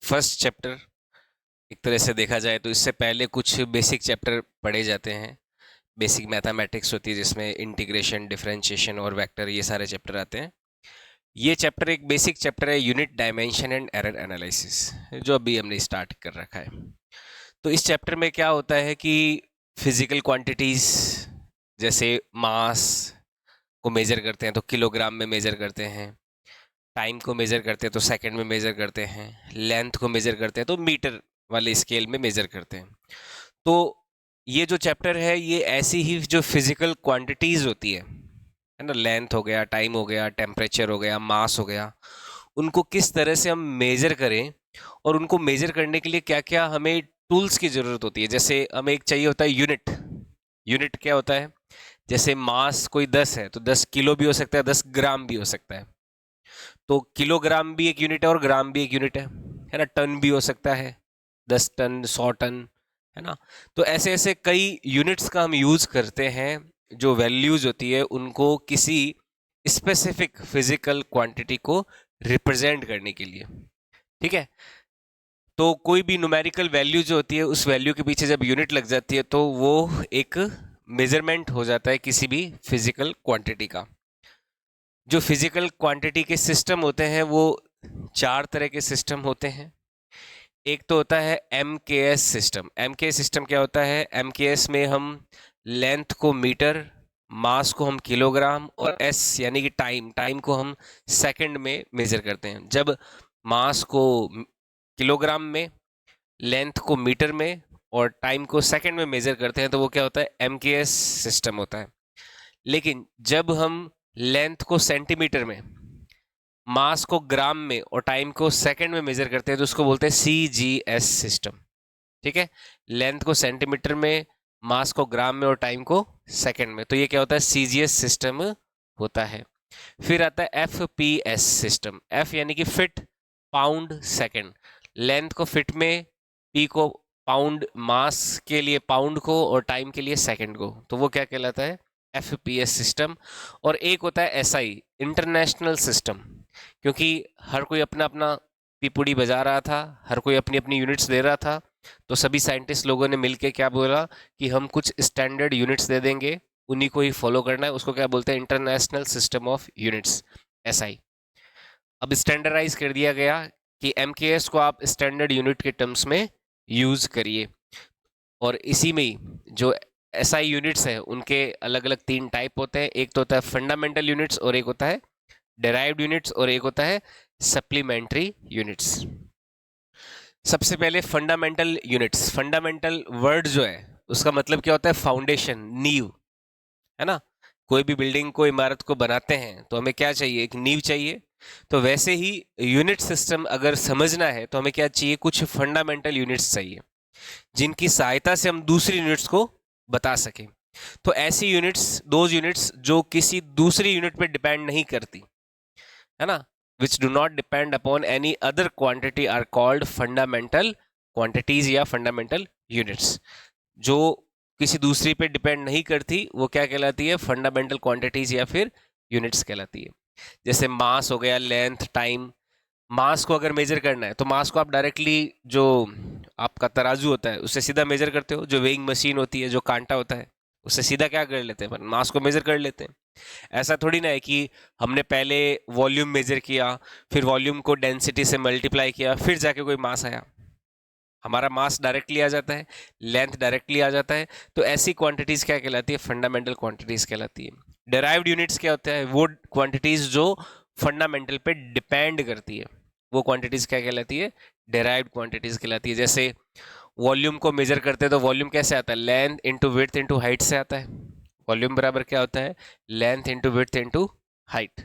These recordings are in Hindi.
फर्स्ट चैप्टर एक तरह से देखा जाए तो इससे पहले कुछ बेसिक चैप्टर पढ़े जाते हैं। बेसिक मैथमेटिक्स होती है जिसमें इंटीग्रेशन, डिफरेंशिएशन और वेक्टर, ये सारे चैप्टर आते हैं। ये चैप्टर एक बेसिक चैप्टर है, unit dimension and error analysis, जो अभी हमने स्टार्ट कर रखा है। तो इस चैप्टर में क्या होता है कि फिजिकल क्वांटिटीज जैसे मास को मेजर करते हैं तो किलोग्राम में मेजर करते हैं, टाइम को मेजर करते हैं तो सेकंड में मेजर करते हैं, लेंथ को मेजर करते हैं तो मीटर वाले स्केल में मेजर करते हैं। तो ये जो चैप्टर है ये ऐसी ही जो फिजिकल क्वांटिटीज होती है ना, लेंथ हो गया, टाइम हो गया, टेम्परेचर हो गया, मास हो गया, उनको किस तरह से हम मेजर करें और उनको मेजर करने के लिए क्या क्या हमें टूल्स की जरूरत होती है। जैसे हमें एक चाहिए होता है यूनिट। यूनिट क्या होता है? जैसे मास कोई 10 है तो 10 किलो भी हो सकता है, 10 ग्राम भी हो सकता है। तो किलोग्राम भी एक यूनिट है और ग्राम भी एक यूनिट है ना। टन भी हो सकता है, 10 टन, 100 टन, है ना। तो ऐसे ऐसे कई यूनिट्स का हम यूज करते हैं, जो वैल्यूज होती है उनको किसी स्पेसिफिक फिजिकल क्वांटिटी को रिप्रेजेंट करने के लिए। ठीक है। तो कोई भी न्यूमेरिकल वैल्यू जो होती है उस वैल्यू के पीछे जब यूनिट लग जाती है तो वो एक मेजरमेंट हो जाता है किसी भी फिजिकल क्वांटिटी का। जो फिजिकल क्वांटिटी के सिस्टम होते हैं वो 4 तरह के सिस्टम होते हैं। एक तो होता है एम के एस सिस्टम। एम के एस सिस्टम क्या होता है? एम के एस में हम लेंथ को मीटर, मास को हम किलोग्राम और एस यानी कि टाइम, टाइम को हम सेकंड में मेजर करते हैं। जब मास को किलोग्राम में, लेंथ को मीटर में और टाइम को सेकंड में मेजर करते हैं तो वो क्या होता है? एम के एस सिस्टम होता है। लेकिन जब हम लेंथ को सेंटीमीटर में, मास को ग्राम में और टाइम को सेकंड में मेजर करते हैं तो उसको बोलते हैं सी जी एस सिस्टम। ठीक है। लेंथ को सेंटीमीटर में, मास को ग्राम में और टाइम को सेकंड में, तो ये क्या होता है? सी जी एस सिस्टम होता है। फिर आता है F P S system. F यानी कि फिट, पाउंड, सेकंड। लेंथ को फिट में, पी को पाउंड, मास के लिए पाउंड को और टाइम के लिए सेकंड को, तो वो क्या कहलाता है? F P S system. और एक होता है एस आई, इंटरनेशनल सिस्टम। क्योंकि हर कोई अपना अपना पीपुड़ी बजा रहा था, हर कोई अपनी अपनी यूनिट्स दे रहा था, तो सभी साइंटिस्ट लोगों ने मिलके क्या बोला कि हम कुछ स्टैंडर्ड यूनिट्स दे देंगे, उन्हीं को ही फॉलो करना है। उसको क्या बोलते हैं? International system of units, SI. अब स्टैंडर्डाइज कर दिया गया कि एमकेएस को आप स्टैंडर्ड यूनिट के टर्म्स में यूज करिए। और इसी में ही जो एसआई यूनिट्स हैं उनके अलग अलग 3 टाइप होते हैं। एक तो होता है फंडामेंटल यूनिट्स, और एक होता है डेराइव्ड यूनिट्स, और एक होता है सप्लीमेंट्री यूनिट्स। सबसे पहले फंडामेंटल यूनिट्स। फंडामेंटल वर्ड जो है उसका मतलब क्या होता है? फाउंडेशन, नींव, है ना। कोई भी बिल्डिंग को, इमारत को बनाते हैं तो हमें क्या चाहिए? एक नींव चाहिए। तो वैसे ही यूनिट सिस्टम अगर समझना है तो हमें क्या चाहिए? कुछ फंडामेंटल यूनिट्स चाहिए जिनकी सहायता से हम दूसरी यूनिट्स को बता सकें। तो ऐसी यूनिट्स, दो यूनिट्स जो किसी दूसरी यूनिट पे डिपेंड नहीं करती, है ना, which do not depend upon any other quantity are called fundamental quantities या fundamental units। जो किसी दूसरी पे डिपेंड नहीं करती वो क्या कहलाती है? फंडामेंटल क्वांटिटीज या फिर यूनिट्स कहलाती है। जैसे मास हो गया, लेंथ, टाइम। मास को अगर मेजर करना है तो मास को आप डायरेक्टली जो आपका तराजू होता है उससे सीधा मेजर करते हो। जो वेइंग मशीन होती है, जो कांटा होता है, उससे सीधा क्या कर लेते हैं? मास को मेजर कर लेते हैं। ऐसा थोड़ी ना है कि हमने पहले वॉल्यूम मेजर किया, फिर वॉल्यूम को डेंसिटी से मल्टीप्लाई किया, फिर जाके कोई मास आया। हमारा मास डायरेक्टली आ जाता है, लेंथ डायरेक्टली आ जाता है। तो ऐसी क्वांटिटीज क्या कहलाती है? फंडामेंटल क्वांटिटीज कहलाती है। डेराइव्ड यूनिट्स क्या होता है? वो क्वांटिटीज जो फंडामेंटल पे डिपेंड करती है, वो क्वांटिटीज क्या कहलाती है? डेराइव्ड क्वांटिटीज कहलाती है। जैसे वॉल्यूम को मेजर करते हैं तो वॉल्यूम कैसे आता है? Length into width into height से आता है। वॉल्यूम बराबर क्या होता है? Length into width into height.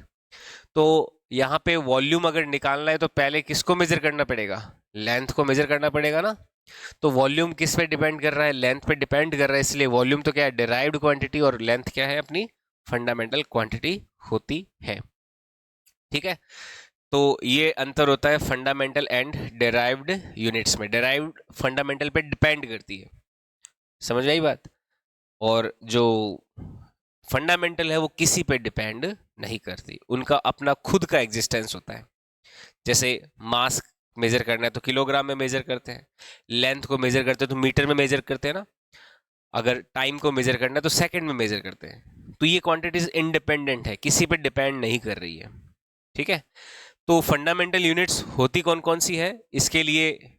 तो यहाँ पे वॉल्यूम अगर निकालना है तो पहले किसको मेजर करना पड़ेगा? लेंथ को मेजर करना पड़ेगा ना। तो वॉल्यूम किस पे डिपेंड कर रहा है? लेंथ पे डिपेंड कर रहा है। इसलिए वॉल्यूम तो क्या है? डिराइव्ड क्वांटिटी, और लेंथ क्या है? अपनी फंडामेंटल क्वांटिटी होती है। ठीक है। तो ये अंतर होता है फंडामेंटल एंड डेराइव्ड यूनिट्स में। डेराइव्ड फंडामेंटल पे डिपेंड करती है, समझ आई बात। और जो फंडामेंटल है वो किसी पे डिपेंड नहीं करती, उनका अपना खुद का एग्जिस्टेंस होता है। जैसे मास मेजर करना है तो किलोग्राम में मेजर करते हैं, लेंथ को मेजर करते हैं तो मीटर में मेजर करते हैं ना, अगर टाइम को मेजर करना है तो सेकंड में मेजर करते हैं। तो ये क्वांटिटीज इंडिपेंडेंट है, किसी पे डिपेंड नहीं कर रही है, ठीक है। तो फंडामेंटल यूनिट्स होती कौन कौन सी है, इसके लिए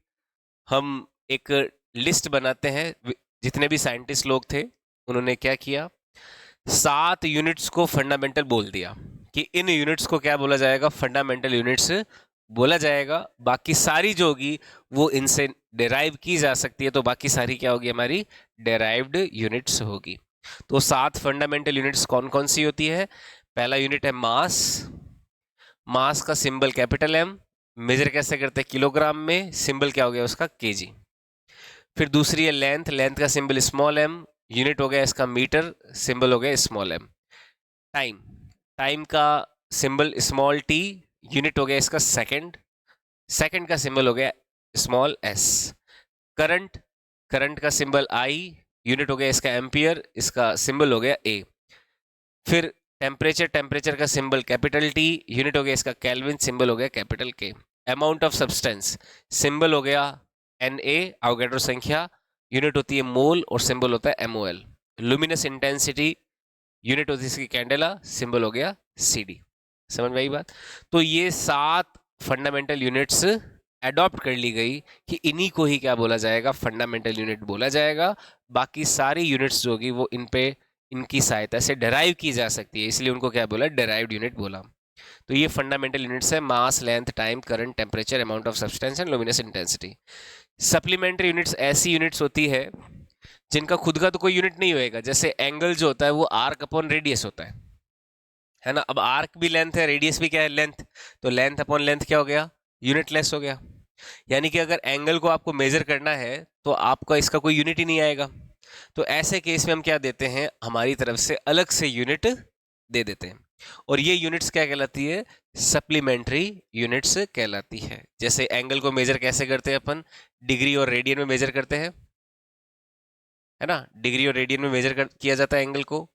हम एक लिस्ट बनाते हैं। जितने भी साइंटिस्ट लोग थे उन्होंने क्या किया, 7 यूनिट्स को फंडामेंटल बोल दिया कि इन यूनिट्स को क्या बोला जाएगा, फंडामेंटल यूनिट्स बोला जाएगा। बाकी सारी जो होगी वो इनसे डिराइव की जा सकती है, तो बाकी सारी क्या होगी, हमारी डिराइव्ड यूनिट्स होगी। तो 7 फंडामेंटल यूनिट्स कौन कौन सी होती है। पहला यूनिट है मास। मास का सिंबल कैपिटल एम, मेजर कैसे करते हैं, किलोग्राम में, सिंबल क्या हो गया उसका, केजी। फिर दूसरी है लेंथ, लेंथ का सिंबल स्मॉल एम, यूनिट हो गया इसका मीटर, सिंबल हो गया स्मॉल एम। टाइम, टाइम का सिंबल स्मॉल टी, यूनिट हो गया इसका सेकंड, सेकंड का सिंबल हो गया स्मॉल एस। करंट, करंट का सिंबल आई, यूनिट हो गया इसका एम्पियर, इसका सिंबल हो गया ए। फिर टेम्परेचर, टेम्परेचर का सिंबल कैपिटल टी, यूनिट हो गया इसका केल्विन, सिंबल हो गया कैपिटल के। अमाउंट ऑफ सब्सटेंस, सिंबल हो गया एन ए, अवोगाड्रो संख्या, यूनिट होती है मोल और सिंबल होता है एमओएल। लुमिनस इंटेंसिटी, यूनिट होती है इसकी कैंडेला, सिंबल हो गया सी डी। समझ में आई बात। तो ये 7 फंडामेंटल यूनिट्स एडॉप्ट कर ली गई कि इन्हीं को ही क्या बोला जाएगा, फंडामेंटल यूनिट बोला जाएगा। बाकी सारी यूनिट्स जो होगी वो इन पे, इनकी सहायता से डिराइव की जा सकती है, इसलिए उनको क्या बोला, डिराइव्ड यूनिट बोला। तो ये फंडामेंटल यूनिट्स है, mass, length, time, current, temperature, amount of substance and luminous intensity. Supplementary units ऐसी यूनिट्स होती है जिनका खुद का तो कोई यूनिट नहीं होएगा। जैसे एंगल जो होता है वो आर्क अपॉन रेडियस होता है ना। अब आर्क भी लेंथ है, रेडियस भी क्या है, लेंथ, तो लेंथ अपॉन लेंथ क्या हो गया, यूनिट लेस हो गया। यानी कि अगर एंगल को आपको मेजर करना है तो आपका इसका कोई यूनिट ही नहीं आएगा। तो ऐसे केस में हम क्या देते हैं, हमारी तरफ से अलग से यूनिट दे देते हैं, और ये यूनिट्स क्या कहलाती है, सप्लीमेंट्री यूनिट्स कहलाती है। जैसे एंगल को मेजर कैसे करते हैं अपन, डिग्री और रेडियन में मेजर करते हैं, है ना, डिग्री और रेडियन में मेजर किया जाता है एंगल को।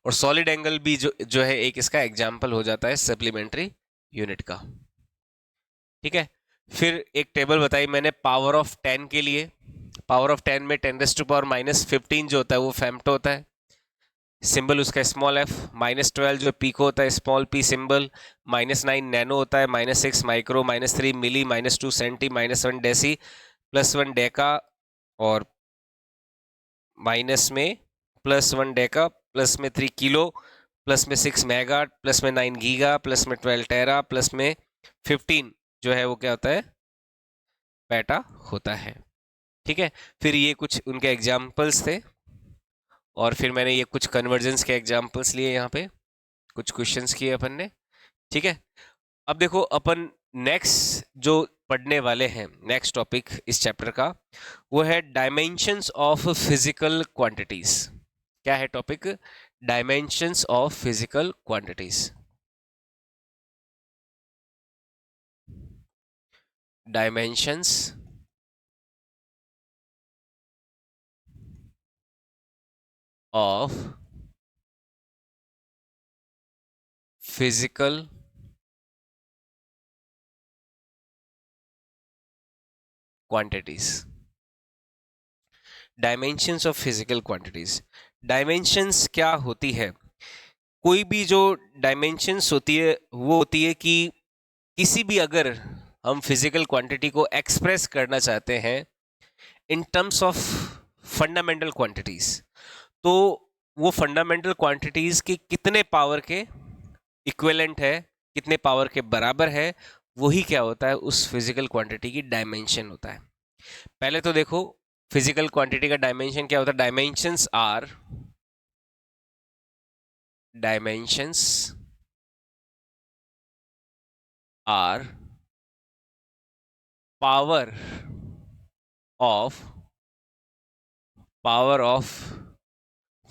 और सॉलिड एंगल भी जो है एक इसका एग्जाम्पल हो जाता है सप्लीमेंट्री यूनिट का, ठीक है। फिर एक टेबल बताई मैंने पावर ऑफ 10 के लिए। पावर ऑफ 10 में 10⁻⁻15 जो होता है वो फेम्टो होता है, सिंबल उसका स्मॉल एफ। -12 जो पीको होता है, स्मॉल पी सिंबल। -9 नैनो होता है, -6 माइक्रो, -3 मिली, -2 सेंटी, -1 डेसी, +1 डेका, और माइनस में +1 डेका, प्लस में 3 किलो, प्लस में 6 मेगा, प्लस में 9 गीगा, प्लस में 12 टेरा, प्लस में 15 जो है वो क्या होता है, पेटा होता है, ठीक है। फिर ये कुछ उनके एग्जाम्पल्स थे, और फिर मैंने ये कुछ कन्वर्जेंस के एग्जाम्पल्स लिए, यहाँ पे कुछ क्वेश्चंस किए अपन ने, ठीक है। अब देखो अपन नेक्स्ट जो पढ़ने वाले हैं, नेक्स्ट टॉपिक इस चैप्टर का वो है डायमेंशंस ऑफ फिजिकल क्वांटिटीज। क्या है topic, dimensions of physical quantities. Dimensions of physical quantities. Dimensions of physical quantities, dimensions क्या होती है, कोई भी जो डायमेंशंस होती है वो होती है कि किसी भी, अगर हम फिजिकल क्वांटिटी को एक्सप्रेस करना चाहते हैं in terms of fundamental quantities, तो वो फंडामेंटल क्वांटिटीज के कितने पावर के इक्विवेलेंट है, कितने पावर के बराबर है, वही क्या होता है, उस फिजिकल क्वांटिटी की डायमेंशन होता है। पहले तो देखो फिजिकल क्वांटिटी का डायमेंशन क्या होता है, dimensions are power of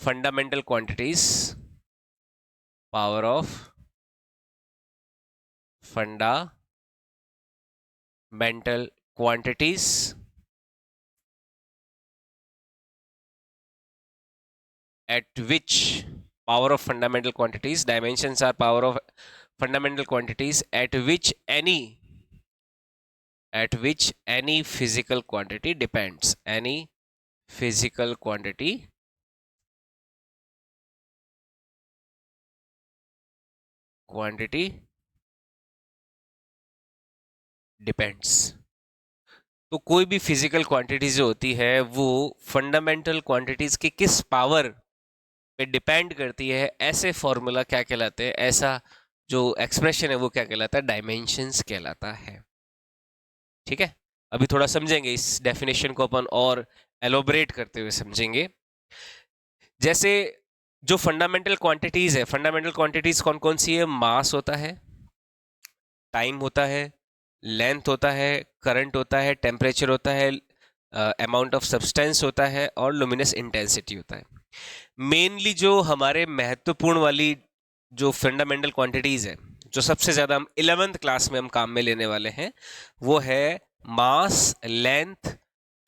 fundamental quantities, power of fundamental quantities at which, power of fundamental quantities, dimensions are power of fundamental quantities at which any at which any physical quantity depends, any physical quantity depends. तो कोई भी फिजिकल क्वांटिटी जो होती है वो फंडामेंटल क्वांटिटीज की किस पावर पे डिपेंड करती है, ऐसे फॉर्मूला क्या कहलाते हैं, ऐसा जो एक्सप्रेशन है वो क्या कहलाता है, डायमेंशंस कहलाता है। ठीक है, अभी थोड़ा समझेंगे इस डेफिनेशन को अपन और एलोबरेट करते हुए समझेंगे। जैसे जो फंडामेंटल क्वांटिटीज है, फंडामेंटल क्वांटिटीज कौन कौन सी है, मास होता है, टाइम होता है, लेंथ होता है, करंट होता है, टेम्परेचर होता है, अमाउंट ऑफ सब्सटेंस होता है और लुमिनस इंटेंसिटी होता है। मेनली जो हमारे महत्वपूर्ण वाली जो फंडामेंटल क्वांटिटीज है, जो सबसे ज़्यादा हम 11th क्लास में हम काम में लेने वाले हैं, वो है mass, length,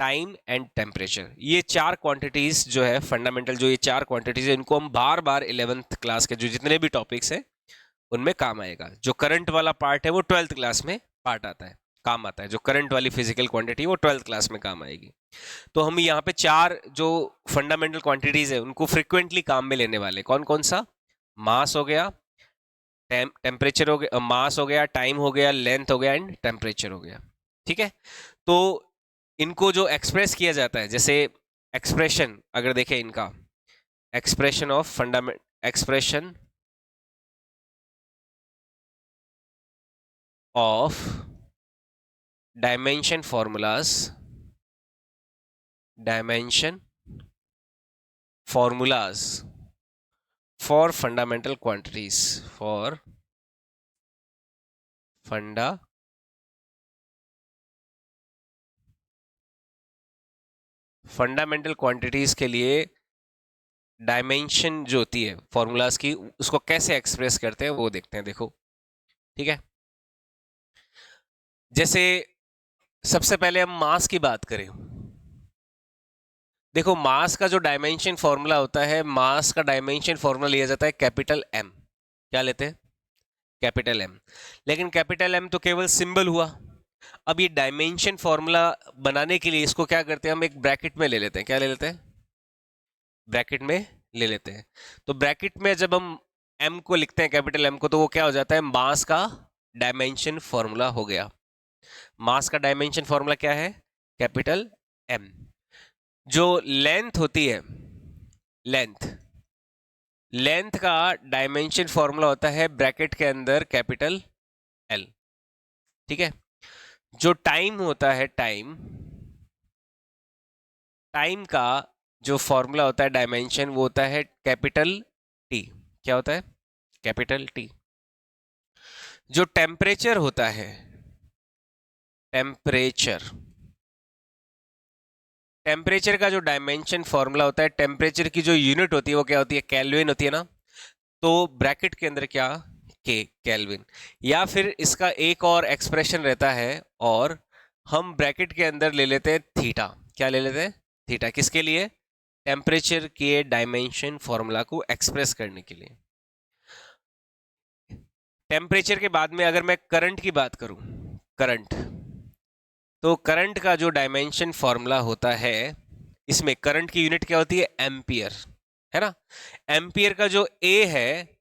time and temperature. ये चार क्वांटिटीज जो है फंडामेंटल, जो ये चार क्वांटिटीज है, इनको हम बार बार 11th क्लास के जो जितने भी टॉपिक्स हैं उनमें काम आएगा। जो करंट वाला पार्ट है वो 12th क्लास में पार्ट आता है, काम आता है। जो करंट वाली फिजिकल क्वांटिटी वो 12th क्लास में काम आएगी। तो हम यहाँ पे चार जो फंडामेंटल क्वांटिटीज है उनको फ्रिक्वेंटली काम में लेने वाले, कौन कौन सा, मास हो गया, टेम्परेचर हो गया, मास हो गया, टाइम हो गया, लेंथ हो गया एंड टेम्परेचर हो गया। ठीक है, तो इनको जो एक्सप्रेस किया जाता है, जैसे एक्सप्रेशन अगर देखें इनका, expression of fundament, expression of dimension formulas, dimension formulas for fundamental quantities, for fundamental quantities के लिए डायमेंशन जो होती है फॉर्मूलाज की, उसको कैसे एक्सप्रेस करते हैं वो देखते हैं। देखो, ठीक है, जैसे सबसे पहले हम मास की बात करें। देखो, मास का जो डायमेंशन फॉर्मूला होता है, मास का डायमेंशन फॉर्मूला लिया जाता है कैपिटल एम। क्या लेते हैं, कैपिटल एम। लेकिन कैपिटल एम तो केवल सिंबल हुआ। अब ये डायमेंशन फॉर्मूला बनाने के लिए इसको क्या करते हैं, हम एक ब्रैकेट में ले लेते हैं। क्या ले लेते हैं, ब्रैकेट में ले लेते हैं। तो ब्रैकेट में जब हम m को लिखते हैं, कैपिटल M को, तो वो क्या हो जाता है, मास का डायमेंशन फॉर्मूला हो गया। मास का डायमेंशन फॉर्मूला क्या है, कैपिटल M। जो लेंथ होती है, लेंथ, लेंथ का डायमेंशन फॉर्मूला होता है ब्रैकेट के अंदर कैपिटल L। ठीक है, जो टाइम होता है, टाइम, टाइम का जो फॉर्मूला होता है डायमेंशन, वो होता है कैपिटल T। क्या होता है, कैपिटल T। जो टेम्परेचर होता है, टेम्परेचर, टेम्परेचर का जो डायमेंशन फॉर्मूला होता है, टेम्परेचर की जो यूनिट होती है वो क्या होती है, केल्विन होती है ना। तो ब्रैकेट के अंदर क्या, के, केल्विन। या फिर इसका एक और एक्सप्रेशन रहता है, और हम ब्रैकेट के अंदर ले लेते हैं थीटा। क्या ले लेते हैं, थीटा। किसके लिए, टेम्परेचर के डायमेंशन फॉर्मूला को एक्सप्रेस करने के लिए। टेम्परेचर के बाद में अगर मैं करंट की बात करूं, करंट, तो करंट का जो डायमेंशन फॉर्मूला होता है, इसमें करंट की यूनिट क्या होती है, एम्पियर, है ना। एम्पियर का जो ए है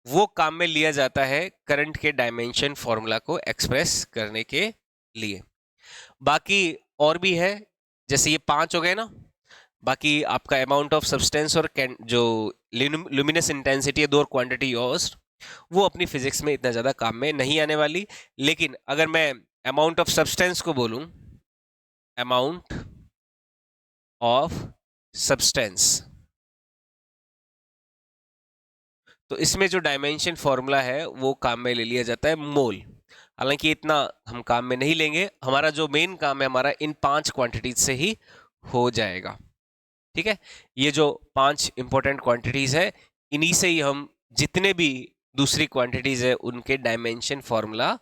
वो काम में लिया जाता है करंट के डायमेंशन फॉर्मूला को एक्सप्रेस करने के लिए। बाकी और भी है, जैसे ये 5 हो गए ना। बाकी आपका अमाउंट ऑफ सब्सटेंस और जो लुमिनस इंटेंसिटी है, दो क्वांटिटी योर्स, वो अपनी फिजिक्स में इतना ज़्यादा काम में नहीं आने वाली। लेकिन अगर मैं अमाउंट ऑफ सब्सटेंस को बोलूं, अमाउंट ऑफ सब्सटेंस, तो इसमें जो डायमेंशन फॉर्मूला है वो काम में ले लिया जाता है मोल। हालांकि इतना हम काम में नहीं लेंगे, हमारा जो मेन काम है हमारा इन 5 क्वांटिटीज से ही हो जाएगा। ठीक है, ये जो 5 इंपॉर्टेंट क्वांटिटीज है, इन्हीं से ही हम जितने भी दूसरी क्वांटिटीज है उनके डायमेंशन फॉर्मूला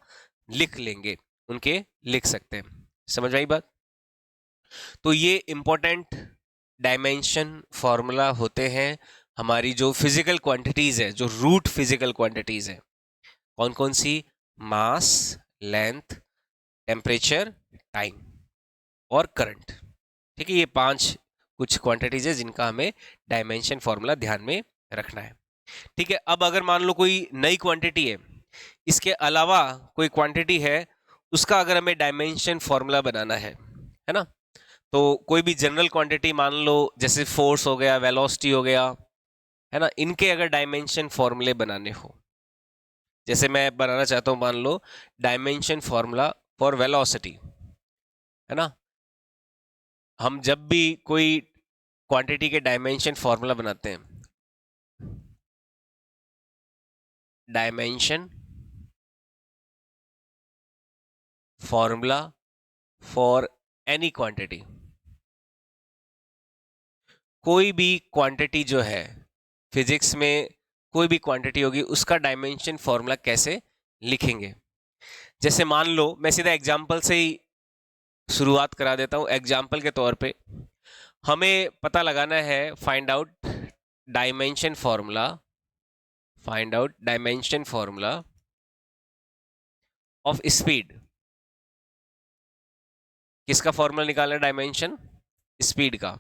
लिख लेंगे, उनके लिख सकते हैं। समझ आई बात। तो ये इंपॉर्टेंट डायमेंशन फॉर्मूला होते हैं हमारी जो फिजिकल क्वांटिटीज है, जो रूट फिजिकल क्वांटिटीज है। कौन कौन सी, मास, लेंथ, टेम्परेचर, टाइम और करंट। ठीक है, ये 5 कुछ क्वांटिटीज है जिनका हमें डायमेंशन फॉर्मूला ध्यान में रखना है। ठीक है, अब अगर मान लो कोई नई क्वांटिटी है, इसके अलावा कोई क्वांटिटी है, उसका अगर हमें डायमेंशन फॉर्मूला बनाना है ना, तो कोई भी जनरल क्वांटिटी मान लो, जैसे फोर्स हो गया, वेलोसिटी हो गया, है ना, इनके अगर डायमेंशन फॉर्मूले बनाने हो, जैसे मैं बनाना चाहता हूं, मान लो डायमेंशन फॉर्मूला फॉर वेलोसिटी, है ना। हम जब भी कोई क्वांटिटी के डायमेंशन फॉर्मूला बनाते हैं, dimension formula for any quantity, कोई भी क्वांटिटी जो है फिजिक्स में, कोई भी क्वांटिटी होगी, उसका डायमेंशन फॉर्मूला कैसे लिखेंगे। जैसे मान लो, मैं सीधा एग्जांपल से ही शुरुआत करा देता हूं। एग्जांपल के तौर पे हमें पता लगाना है, find out dimension formula, find out dimension formula of speed. किसका फॉर्मूला निकालना है? डायमेंशन स्पीड का।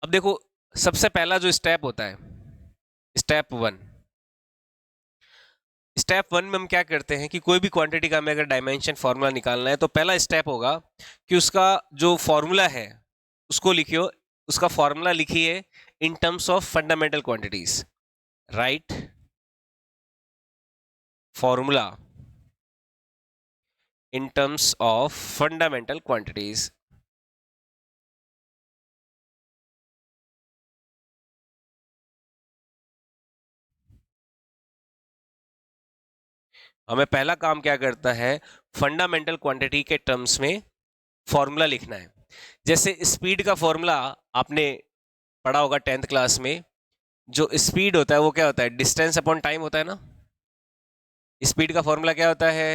अब देखो, सबसे पहला जो स्टेप होता है, स्टेप 1, स्टेप 1 में हम क्या करते हैं कि कोई भी क्वांटिटी का हमें अगर डायमेंशन फॉर्मूला निकालना है, तो पहला स्टेप होगा कि उसका जो फॉर्मूला है उसको लिखियो, उसका फॉर्मूला लिखिए in terms of fundamental quantities. Right formula in terms of fundamental quantities. हमें पहला काम क्या करता है, फंडामेंटल क्वांटिटी के टर्म्स में फॉर्मूला लिखना है। जैसे स्पीड का फॉर्मूला आपने पढ़ा होगा 10th क्लास में, जो स्पीड होता है वो क्या होता है? डिस्टेंस अपॉन टाइम होता है ना। स्पीड का फॉर्मूला क्या होता है?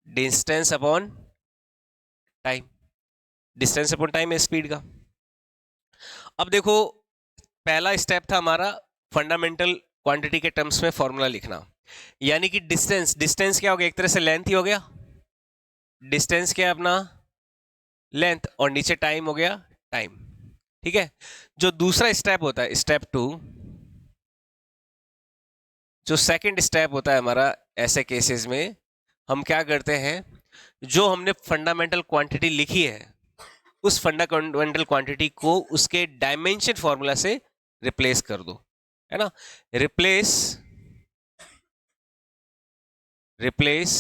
Distance upon time. Distance upon time है स्पीड का। अब देखो, पहला स्टेप था हमारा फंडामेंटल क्वांटिटी के टर्म्स में फॉर्मूला लिखना, यानी कि डिस्टेंस, डिस्टेंस क्या हो गया? एक तरह से लेंथ ही हो गया। डिस्टेंस क्या है अपना? लेंथ, और नीचे टाइम हो गया टाइम। ठीक है, जो दूसरा स्टेप होता है, स्टेप 2, जो सेकंड स्टेप होता है हमारा, ऐसे केसेस में हम क्या करते हैं, जो हमने फंडामेंटल क्वांटिटी लिखी है, उस फंडामेंटल क्वांटिटी को उसके डायमेंशन फॉर्मूला से रिप्लेस कर दो, है ना। Replace replace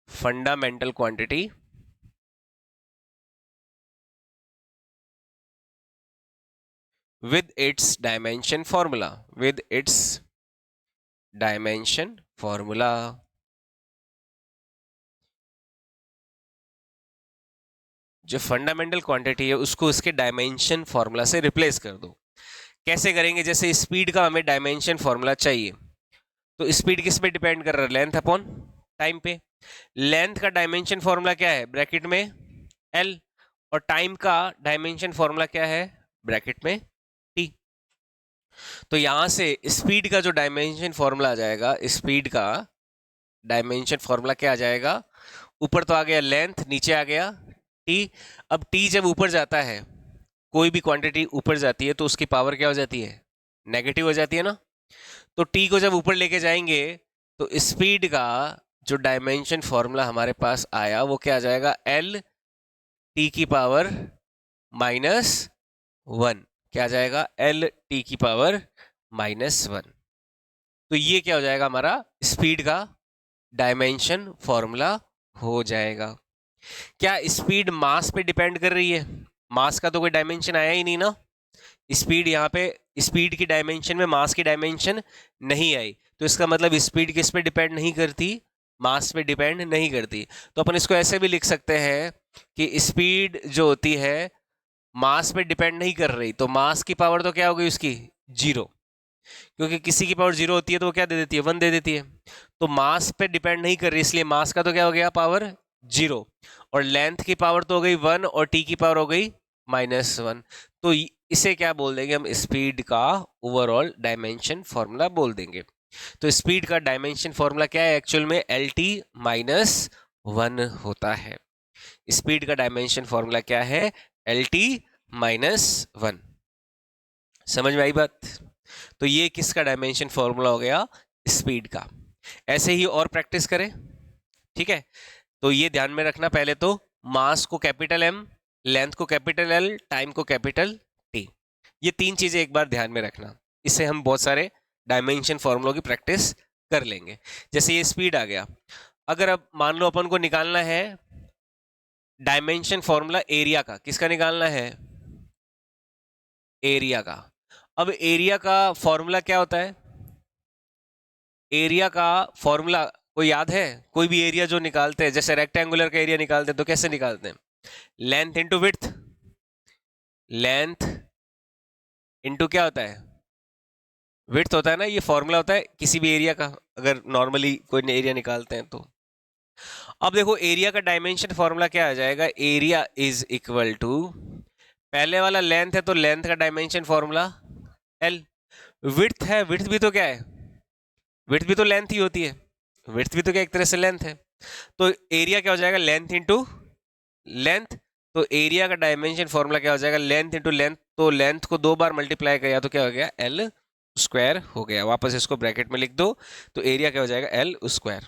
fundamental quantity with its dimension formula, with its dimension formula। जो फंडामेंटल क्वांटिटी है उसको उसके डायमेंशन फॉर्मूला से रिप्लेस कर दो। कैसे करेंगे? जैसे स्पीड का हमें डायमेंशन फॉर्मूला चाहिए, तो स्पीड किस पे डिपेंड कर रहा है? लेंथ अपॉन टाइम पे। लेंथ का डायमेंशन फॉर्मूला क्या है? ब्रैकेट में एल। और टाइम का डायमेंशन फॉर्मूला क्या है? ब्रैकेट में टी। तो यहां से स्पीड का जो डायमेंशन फॉर्मूला आ जाएगा, स्पीड का डायमेंशन फॉर्मूला क्या आ जाएगा? ऊपर तो आ गया लेंथ, नीचे आ गया टी। अब टी जब ऊपर जाता है, कोई भी क्वांटिटी ऊपर जाती है तो उसकी पावर क्या हो जाती है? नेगेटिव हो जाती है ना। तो टी को जब ऊपर लेके जाएंगे तो स्पीड का जो डायमेंशन फॉर्मूला हमारे पास आया वो क्या आ जाएगा? एल टी की पावर -1। क्या आ जाएगा? एल टी की पावर -1। तो ये क्या हो जाएगा? हमारा स्पीड का डायमेंशन फॉर्मूला हो जाएगा। क्या स्पीड मास पे डिपेंड कर रही है? मास का तो कोई डायमेंशन आया ही नहीं ना। स्पीड यहाँ पे, स्पीड की डायमेंशन में मास की डायमेंशन नहीं आई, तो इसका मतलब स्पीड किस पे डिपेंड नहीं करती? मास पे डिपेंड नहीं करती। तो अपन इसको ऐसे भी लिख सकते हैं कि स्पीड जो होती है मास पे डिपेंड नहीं कर रही, तो मास की पावर तो क्या हो गई उसकी? 0। क्योंकि किसी की पावर 0 होती है तो वो क्या दे देती है? 1 दे देती है। तो मास पे डिपेंड नहीं कर रही, इसलिए मास का तो क्या हो गया? पावर 0। और लेंथ की पावर तो हो गई 1 और टी की पावर हो गई -1। तो इसे क्या बोल देंगे हम? स्पीड का ओवरऑल डायमेंशन फॉर्मूला बोल देंगे। तो स्पीड का डायमेंशन फॉर्मूला क्या है एक्चुअल में, एल टी माइनस 1 होता है। स्पीड का डायमेंशन फॉर्मूला क्या है, एल टी माइनस 1। समझ में आई बात? तो ये किसका डायमेंशन फॉर्मूला हो गया, स्पीड का। ऐसे ही और प्रैक्टिस करें, ठीक है। तो ये ध्यान में रखना, पहले तो मास को कैपिटल एम, लेंथ को कैपिटल एल, टाइम को कैपिटल टी, ये तीन चीजें एक बार ध्यान में रखना। इससे हम बहुत सारे डायमेंशन फॉर्मूलों की प्रैक्टिस कर लेंगे। जैसे ये स्पीड आ गया, अगर अब मान लो अपन को निकालना है डायमेंशन फॉर्मूला एरिया का, किसका निकालना है, एरिया का। अब एरिया का फॉर्मूला क्या होता है, एरिया का फॉर्मूला कोई याद है? कोई भी एरिया जो निकालते हैं, जैसे रेक्टेंगुलर का एरिया निकालते हैं तो कैसे निकालते हैं, length into width, length into क्या होता है, विड्थ होता है ना, ये फॉर्मूला होता है किसी भी एरिया का, अगर नॉर्मली कोई एरिया निकालते हैं तो। अब देखो एरिया का डायमेंशन फॉर्मूला क्या आ जाएगा, एरिया इज इक्वल टू, पहले वाला लेंथ है तो लेंथ का डायमेंशन फॉर्मूला एल, विड्थ है, विड्थ भी तो क्या है, विड्थ भी तो लेंथ ही होती है, विड्थ भी तो क्या एक तरह से लेंथ है। तो एरिया क्या हो जाएगा, लेंथ इंटू लेंथ। तो एरिया का डायमेंशन फॉर्मूला क्या हो जाएगा, लेंथ इंटू लेंथ, तो लेंथ को 2 बार मल्टीप्लाई किया तो क्या हो गया, एल स्क्वायर हो गया। वापस इसको ब्रैकेट में लिख दो, तो एरिया क्या हो जाएगा, एल स्क्वायर।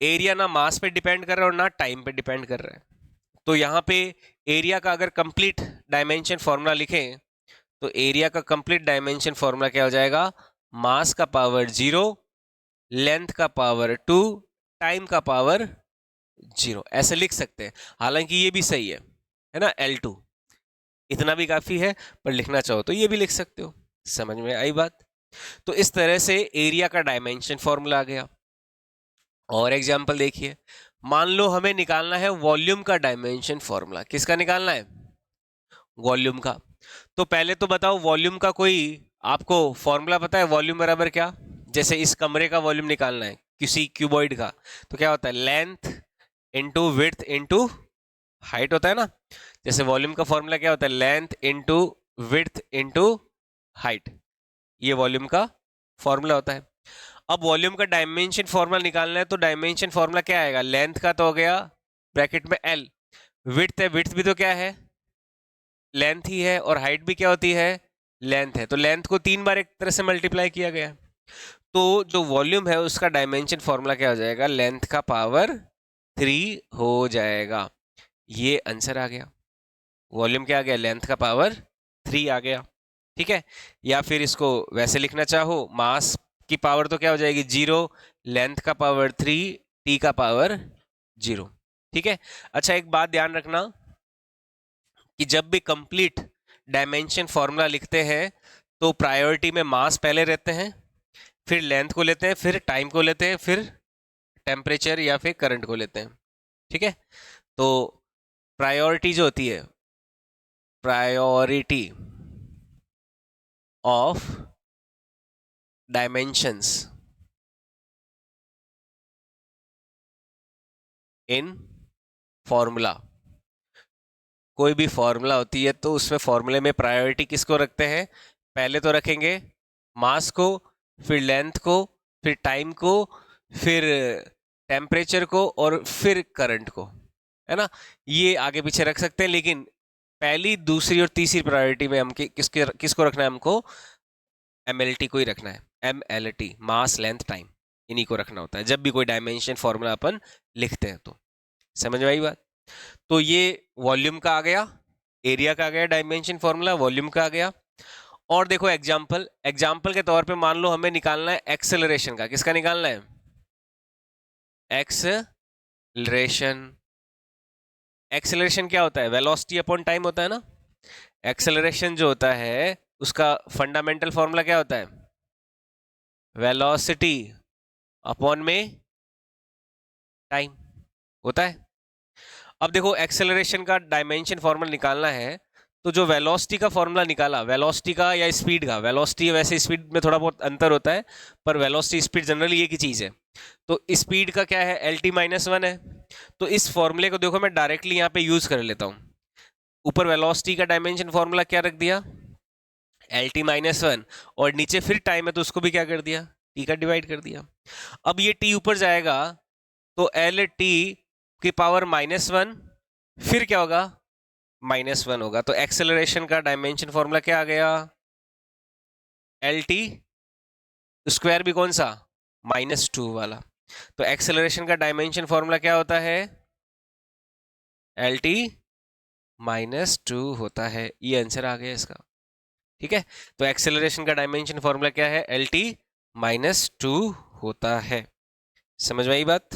एरिया ना मास पे डिपेंड कर रहा है और ना टाइम पे डिपेंड कर रहा है। तो यहाँ पे एरिया का अगर कंप्लीट डायमेंशन फॉर्मूला लिखें तो एरिया का कंप्लीट डायमेंशन फॉर्मूला क्या हो जाएगा, मास का पावर 0, लेंथ का पावर 2, टाइम का पावर 0, ऐसे लिख सकते हैं। हालांकि ये भी सही है ना, L2 इतना भी काफी है, पर लिखना चाहो तो ये भी लिख सकते हो। समझ में आई बात? तो इस तरह से एरिया का डायमेंशन फॉर्मूला आ गया। और एग्जांपल देखिए, मान लो हमें निकालना है वॉल्यूम का डायमेंशन फॉर्मूला। किसका निकालना है, वॉल्यूम का। तो पहले तो बताओ वॉल्यूम का कोई आपको फॉर्मूला पता है, वॉल्यूम बराबर क्या, जैसे इस कमरे का वॉल्यूम निकालना है किसी क्यूबॉइड का, तो क्या होता है, length into width into height होता है ना। जैसे वॉल्यूम का फॉर्मूला क्या होता है, length into width into height, ये वॉल्यूम का फॉर्मूला होता है। अब वॉल्यूम का डायमेंशन फॉर्मूला निकालना है, तो डायमेंशन फॉर्मूला क्या आएगा, लेंथ का तो हो गया ब्रैकेट में एल, विड्थ है, विड्थ भी तो क्या है, लेंथ ही है, और हाइट भी क्या होती है, लेंथ है। तो लेंथ को 3 बार एक तरह से मल्टीप्लाई किया गया। तो जो वॉल्यूम है उसका डायमेंशन फॉर्मूला क्या हो जाएगा, लेंथ का पावर 3 हो जाएगा। ये आंसर आ गया, वॉल्यूम क्या आ गया, लेंथ का पावर 3 आ गया। ठीक है, या फिर इसको वैसे लिखना चाहो, मास की पावर तो क्या हो जाएगी 0, लेंथ का पावर 3, टी का पावर 0। ठीक है। अच्छा एक बात ध्यान रखना कि जब भी कंप्लीट डायमेंशन फॉर्मूला लिखते हैं तो प्रायोरिटी में मास पहले रहते हैं, फिर लेंथ को लेते हैं, फिर टाइम को लेते हैं, फिर टेम्परेचर या फिर करंट को लेते हैं। ठीक है, तो प्रायोरिटी जो होती है, priority of dimensions in formula, कोई भी फॉर्मूला होती है तो उसमें फॉर्मूले में प्रायोरिटी किसको रखते हैं, पहले तो रखेंगे मास को, फिर लेंथ को, फिर टाइम को, फिर टेम्परेचर को, और फिर करंट को, है ना। ये आगे पीछे रख सकते हैं, लेकिन पहली, दूसरी और तीसरी प्रायोरिटी में हम किसको रखना है, हमको MLT को ही रखना है। MLT, मास लेंथ टाइम, इन्हीं को रखना होता है जब भी कोई डायमेंशन फॉर्मूला अपन लिखते हैं। तो समझ में आई बात? तो ये वॉल्यूम का आ गया, एरिया का आ गया डायमेंशन फॉर्मूला, वॉल्यूम का आ गया। और देखो एग्जांपल, एग्जांपल के तौर पे मान लो हमें निकालना है एक्सेलरेशन का। किसका निकालना है, एक्सेलरेशन। एक्सेलरेशन क्या होता है, वेलोसिटी अपॉन टाइम होता है ना। एक्सेलरेशन जो होता है उसका फंडामेंटल फॉर्मूला क्या होता है, वेलोसिटी अपॉन में टाइम होता है। अब देखो एक्सेलरेशन का डायमेंशन फॉर्मूला निकालना है, तो जो वेलोसिटी का फॉर्मूला निकाला, वेलोसिटी का या स्पीड का, वेलोसिटी वैसे स्पीड में थोड़ा बहुत अंतर होता है, पर वेलोसिटी स्पीड जनरली एक ही चीज़ है। तो स्पीड का क्या है, LT-1 है। तो इस फॉर्मूले को देखो मैं डायरेक्टली यहाँ पे यूज कर लेता हूँ। ऊपर वेलोसिटी का डायमेंशन फॉर्मूला क्या रख दिया, एल टी माइनस वन, और नीचे फिर टाइम है तो उसको भी क्या कर दिया, टी का डिवाइड कर दिया। अब ये टी ऊपर जाएगा तो एल टी की पावर माइनस वन, फिर क्या होगा, माइनस वन होगा। तो एक्सेलरेशन का डायमेंशन फॉर्मूला क्या आ गया, एल टी स्क्वायर भी कौन सा, -2 वाला। तो एक्सेलरेशन का डायमेंशन फॉर्मूला क्या होता है, एल टी -2 होता है। ये आंसर आ गया इसका। ठीक है, तो एक्सेलरेशन का डायमेंशन फॉर्मूला क्या है, एल टी -2 होता है। समझ में आई बात?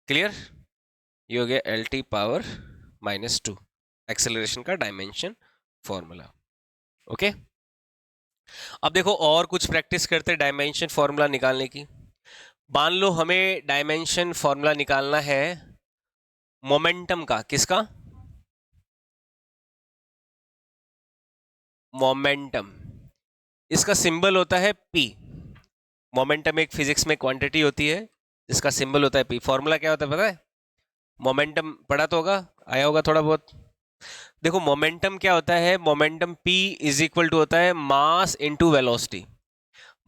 क्लियर? ये हो गया एल टी पावर -2, एक्सेलरेशन का डायमेंशन फॉर्मूला। ओके, अब देखो और कुछ प्रैक्टिस करते हैं डायमेंशन फॉर्मूला निकालने की। मान लो हमें डायमेंशन फॉर्मूला निकालना है मोमेंटम का, किसका, मोमेंटम। इसका सिंबल होता है पी। मोमेंटम एक फिजिक्स में क्वांटिटी होती है जिसका सिंबल होता है पी। फॉर्मूला क्या होता है पता है, मोमेंटम पढ़ा तो होगा, आया होगा थोड़ा बहुत। देखो मोमेंटम क्या होता है, momentum p is equal to होता है मास इनटू वेलोसिटी।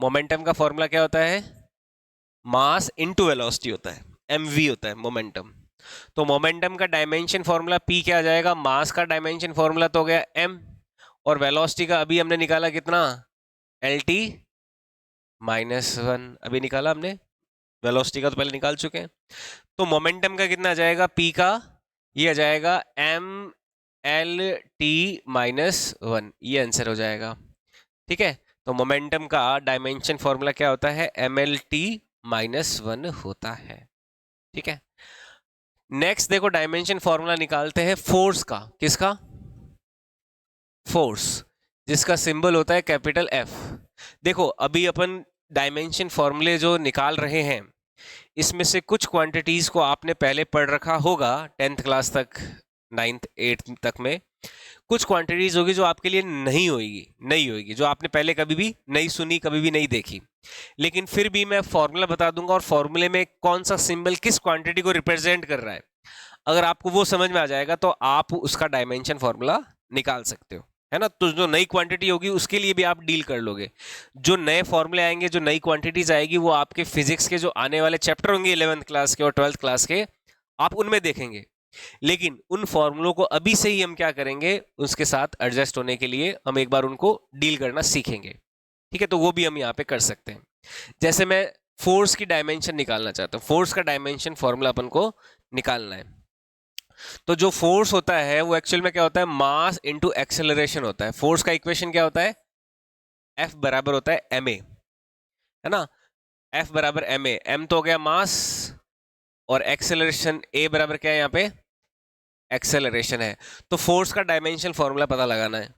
मोमेंटम का फॉर्मूला क्या होता है, मास इनटू वेलोसिटी होता है, mv होता है मोमेंटम। तो मोमेंटम का डायमेंशन फॉर्मूला p क्या आ जाएगा, मास का डायमेंशन फॉर्मूला तो हो गया m, और वेलोसिटी का अभी हमने निकाला कितना, lt -1 अभी निकाला हमने, वेलोसिटी का तो पहले निकाल चुके हैं। तो मोमेंटम का कितना आ जाएगा, p का ये आ जाएगा mlt-1, ये आंसर हो जाएगा। ठीक है, तो मोमेंटम का डायमेंशन फॉर्मूला क्या होता है, mlt-1 होता है। ठीक है, नेक्स्ट देखो डायमेंशन फॉर्मूला निकालते हैं फोर्स का, किसका, फोर्स, जिसका सिंबल होता है कैपिटल एफ। देखो अभी अपन डायमेंशन फॉर्मूले जो निकाल रहे हैं, इसमें से कुछ क्वांटिटीज को आपने पहले पढ़ रखा होगा 10th क्लास तक, 9th 8th तक में। कुछ क्वांटिटीज होगी जो आपके लिए नहीं होगी, जो आपने पहले कभी भी नहीं सुनी, कभी भी नहीं देखी। लेकिन फिर भी मैं फॉर्मूला बता दूंगा, और फॉर्मूले में कौन सा सिंबल किस क्वांटिटी को रिप्रेजेंट कर रहा है, अगर आपको वो समझ में आ जाएगा तो आप उसका डायमेंशन फॉर्मूला निकाल सकते हो, है ना। तो जो नई क्वांटिटी होगी उसके लिए भी आप डील कर लोगे। जो नए फॉर्मूले आएंगे, जो नई क्वांटिटीज आएगी, वो आपके फिजिक्स के जो आने वाले चैप्टर होंगे 11th क्लास के और 12th क्लास के, आप उनमें देखेंगे। लेकिन उन फॉर्मूलों को अभी से ही हम क्या करेंगे, उसके साथ एडजस्ट होने के लिए हम एक बार उनको डील करना सीखेंगे। ठीक है, तो वो भी हम यहाँ पे कर सकते हैं। जैसे मैं फोर्स की डायमेंशन निकालना चाहता हूँ, फोर्स का डायमेंशन फॉर्मूला अपन को निकालना है। तो जो फोर्स होता है वो एक्चुअल में क्या होता है, मास इनटू एक्सेलरेशन होता है। फोर्स का इक्वेशन क्या होता है, F बराबर होता है ma, है ना। F बराबर ma, m तो हो गया मास, और एक्सेलरेशन a बराबर क्या है यहाँ पे, एक्सेलरेशन है। तो फोर्स का डायमेंशन फॉर्मूला पता लगाना है।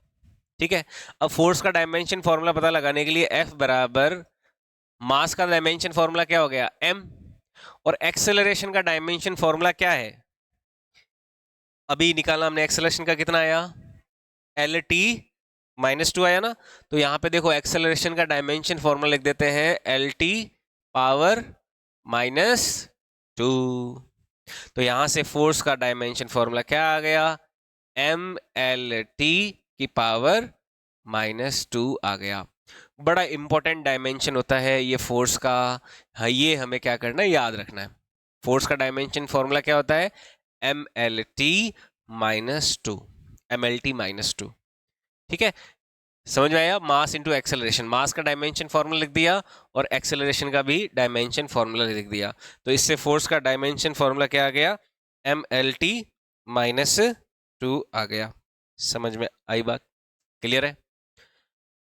ठीक है, अब फोर्स का डायमेंशन फॉर्मूला पता लगाने के लिए F बराबर मास का डायमेंशन फॉर्मूला क्या हो गया, m, और एक्सेलरेशन का डायमेंशन फॉर्मूला क्या है, अभी निकाला हमने, एक्सेलरेशन का कितना आया, lt-2 आया ना। तो यहां पे देखो एक्सेलरेशन का डायमेंशन फॉर्मूला लिख देते हैं, lt पावर -2। तो यहां से फोर्स का डायमेंशन फॉर्मूला क्या आ गया, mlt की पावर -2 आ गया। बड़ा इंपॉर्टेंट डायमेंशन होता है ये फोर्स का। हाँ, ये हमें क्या करना है, याद रखना है। फोर्स का डायमेंशन फॉर्मूला क्या होता है, mlt-2, mlt-2। ठीक है, समझ में आया, मास इनटू एक्सेलरेशन, मास का डायमेंशन फॉर्मूला लिख दिया और एक्सेलरेशन का भी डायमेंशन फॉर्मूला लिख दिया। तो इससे फोर्स का डायमेंशन फॉर्मूला क्या आ गया, mlt-2 आ गया। समझ में आई बात, क्लियर है।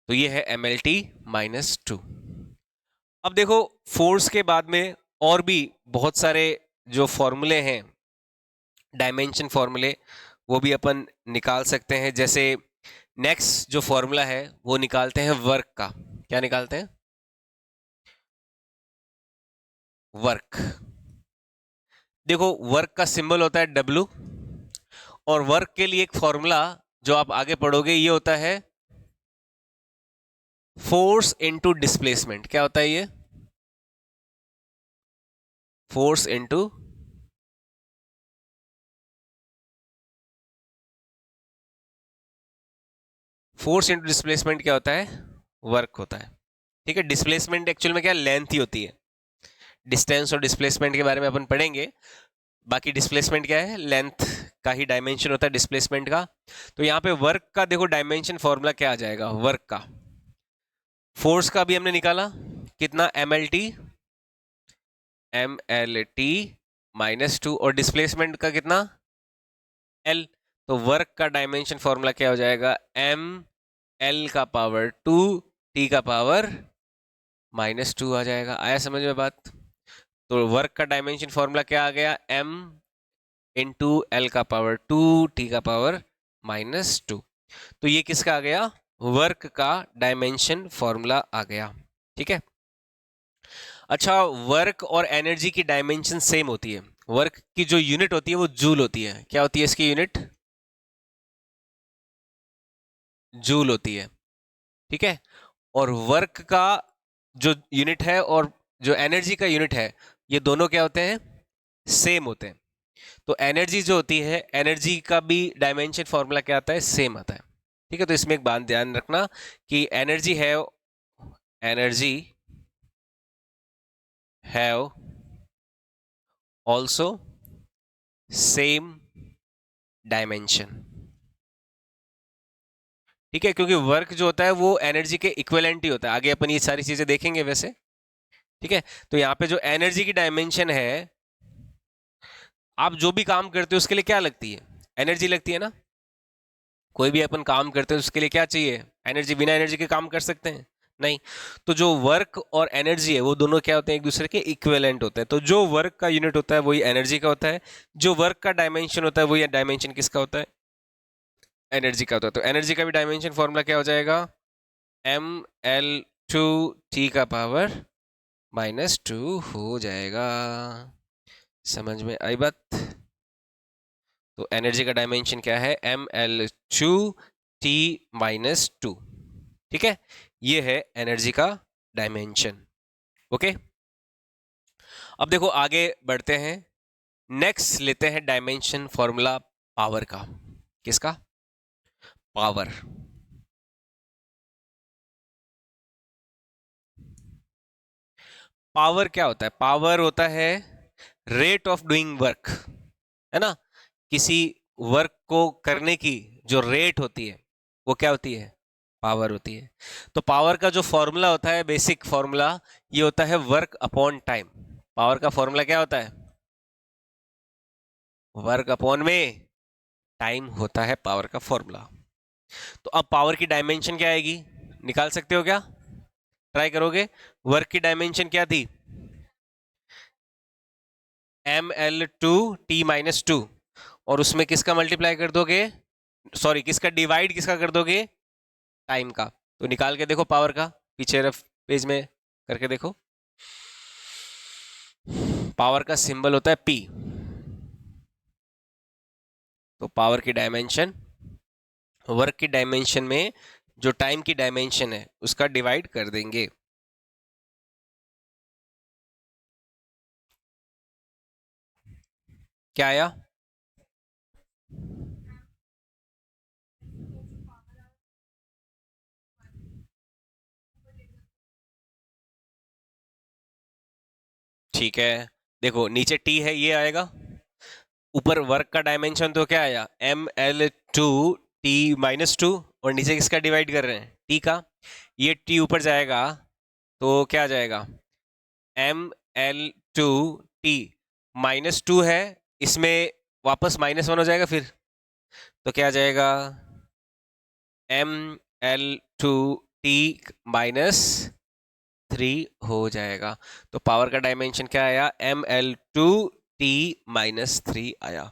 तो ये है mlt-2। अब देखो फोर्स के बाद में और भी बहुत सारे जो फॉर्मूले हैं, डायमेंशन फॉर्मूले, वो भी अपन निकाल सकते हैं। जैसे नेक्स्ट जो फॉर्मूला है वो निकालते हैं वर्क का। क्या निकालते हैं, वर्क। देखो वर्क का सिंबल होता है W, और वर्क के लिए एक फॉर्मूला जो आप आगे पढ़ोगे ये होता है फोर्स इनटू डिस्प्लेसमेंट। क्या होता है ये, force into force into displacement क्या होता है? वर्क होता है। ठीक है, डिस्प्लेसमेंट एक्चुअल में क्या लेंथ ही होती है। डिस्टेंस और डिस्प्लेसमेंट के बारे में अपन पढ़ेंगे। बाकी डिस्प्लेसमेंट क्या है? लेंथ का ही डायमेंशन होता है डिस्प्लेसमेंट का। तो यहाँ पे वर्क का देखो डायमेंशन फॉर्मूला क्या आ जाएगा? वर्क का, फोर्स का भी हमने निकाला कितना? एम एल टी -2, और डिस्प्लेसमेंट का कितना? एल। तो वर्क का डायमेंशन फॉर्मूला क्या हो जाएगा? ml⁻², t⁻−2 आ जाएगा। आया समझ में बात? तो वर्क का डायमेंशन फॉर्मूला क्या आ गया? m × l⁻², t⁻−2। तो ये किसका आ गया? वर्क का डायमेंशन फॉर्मूला आ गया। ठीक है। अच्छा, वर्क और एनर्जी की डायमेंशन सेम होती है। वर्क की जो यूनिट होती है वो जूल होती है। क्या होती है इसकी यूनिट? जूल होती है। ठीक है। और वर्क का जो यूनिट है और जो एनर्जी का यूनिट है, ये दोनों क्या होते हैं? सेम होते हैं। तो एनर्जी जो होती है, एनर्जी का भी डायमेंशन फॉर्मूला क्या आता है? सेम आता है। ठीक है। तो इसमें एक बात ध्यान रखना कि energy have also same dimension. ठीक है, क्योंकि वर्क जो होता है वो एनर्जी के इक्विवेलेंट ही होता है। आगे अपन ये सारी चीजें देखेंगे वैसे। ठीक है। तो यहाँ पे जो एनर्जी की डायमेंशन है, आप जो भी काम करते हो उसके लिए क्या लगती है? एनर्जी लगती है ना। कोई भी अपन काम करते हैं उसके लिए क्या चाहिए? एनर्जी। बिना एनर्जी के काम कर सकते हैं? नहीं। तो जो वर्क और एनर्जी है वो दोनों क्या होते हैं? एक दूसरे के इक्विवेलेंट होते हैं। तो जो वर्क का यूनिट होता है वही एनर्जी का होता है, जो वर्क का डायमेंशन होता है वही डायमेंशन किसका होता है? एनर्जी का होता है। तो एनर्जी का भी डायमेंशन फॉर्मूला क्या हो जाएगा? ml/2 हो जाएगा। समझ में आई बात? तो एनर्जी का डायमेंशन क्या है? ml/2 ठीक है। ये है एनर्जी का डायमेंशन। ओके। अब देखो आगे बढ़ते हैं। नेक्स्ट लेते हैं डायमेंशन फॉर्मूला पावर का। किसका? पावर। पावर क्या होता है? पावर होता है रेट ऑफ डूइंग वर्क, है ना। किसी वर्क को करने की जो रेट होती है वो क्या होती है? पावर होती है। तो पावर का जो फॉर्मूला होता है, बेसिक फॉर्मूला, ये होता है वर्क अपॉन टाइम। पावर का फॉर्मूला क्या होता है? वर्क अपॉन में टाइम होता है पावर का फॉर्मूला। तो अब पावर की डायमेंशन क्या आएगी? निकाल सकते हो क्या? ट्राई करोगे? वर्क की डायमेंशन क्या थी? ml/t-2, और उसमें किसका मल्टीप्लाई कर दोगे? सॉरी, किसका डिवाइड किसका कर दोगे? टाइम का। तो निकाल के देखो पावर का, पीछे रफ पेज में करके देखो। पावर का सिंबल होता है P। तो पावर की डायमेंशन वर्क की डायमेंशन में जो टाइम की डायमेंशन है उसका डिवाइड कर देंगे। क्या आया? ठीक है। देखो नीचे T है, ये आएगा। ऊपर वर्क का डायमेंशन तो क्या आया? ml/2 और नीचे किसका डिवाइड कर रहे हैं? T का। ये T ऊपर जाएगा तो क्या आ जाएगा? ml/2 है, इसमें वापस -1 हो जाएगा फिर। तो क्या आ जाएगा? ml/2t-3 हो जाएगा। तो पावर का डायमेंशन क्या आया? ml/2t-3 आया।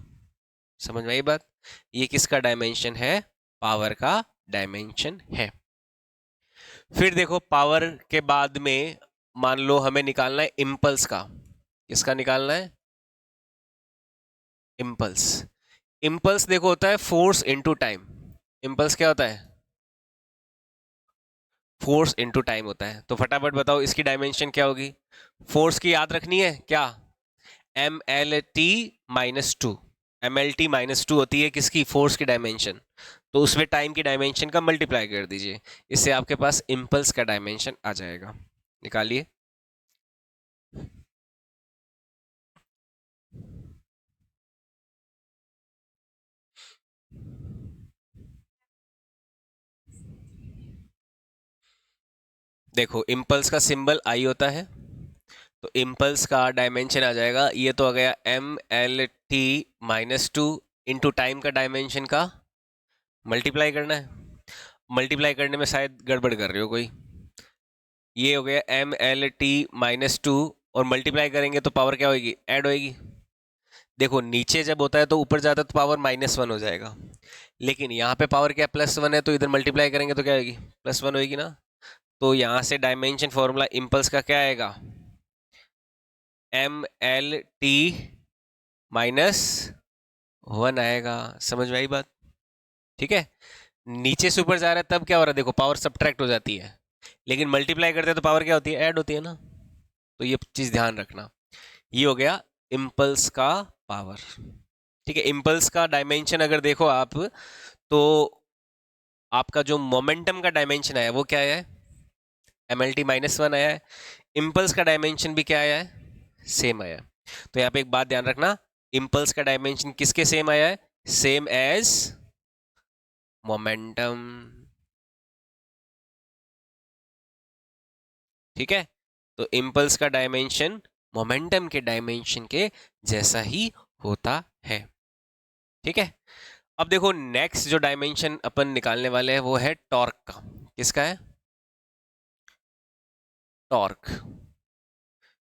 समझ में आई बात? ये किसका डायमेंशन है? पावर का डायमेंशन है। फिर देखो पावर के बाद में मान लो हमें निकालना है इम्पल्स का। किसका निकालना है? इम्पल्स। इम्पल्स देखो होता है फोर्स इनटू टाइम। इम्पल्स क्या होता है? फोर्स इनटू टाइम होता है। तो फटाफट बताओ इसकी डायमेंशन क्या होगी? फोर्स की याद रखनी है क्या? mlt-2। mlt-2 होती है किसकी? फोर्स की डायमेंशन। तो उसमें टाइम की डायमेंशन का मल्टीप्लाई कर दीजिए, इससे आपके पास इम्पल्स का डायमेंशन आ जाएगा। निकालिए। देखो इम्पल्स का सिंबल आई होता है, तो इम्पल्स का डायमेंशन आ जाएगा, ये तो आ गया MLT-2 इंटू टाइम का डायमेंशन का मल्टीप्लाई करना है। मल्टीप्लाई करने में शायद गड़बड़ कर रहे हो कोई। ये हो गया MLT-2 और मल्टीप्लाई करेंगे तो पावर क्या होगी, ऐड होएगी। देखो नीचे जब होता है तो ऊपर जाता है तो पावर -1 हो जाएगा, लेकिन यहाँ पे पावर क्या +1 है, तो इधर मल्टीप्लाई करेंगे तो क्या होगी, +1 होएगी ना। तो यहाँ से डायमेंशन फॉर्मूला इम्पल्स का क्या आएगा, MLT-1 आएगा। समझ में आई बात? ठीक है। नीचे से ऊपर जा रहा है तब क्या हो रहा है, देखो पावर सब्ट्रैक्ट हो जाती है, लेकिन मल्टीप्लाई करते हैं तो पावर क्या होती है, ऐड होती है ना। तो ये चीज ध्यान रखना। ये हो गया इम्पल्स का पावर। ठीक है। इम्पल्स का डायमेंशन अगर देखो आप, तो आपका जो मोमेंटम का डायमेंशन आया वो क्या आया है, MLT-1 आया है। इम्पल्स का डायमेंशन भी क्या आया है, सेम आया है। तो यहाँ पे एक बात ध्यान रखना, इम्पल्स का डायमेंशन किसके सेम आया है, सेम एज मोमेंटम। ठीक है। तो इम्पल्स का डायमेंशन मोमेंटम के डायमेंशन के जैसा ही होता है। ठीक है। अब देखो नेक्स्ट जो डायमेंशन अपन निकालने वाले हैं वो है टॉर्क का। किसका है, टॉर्क।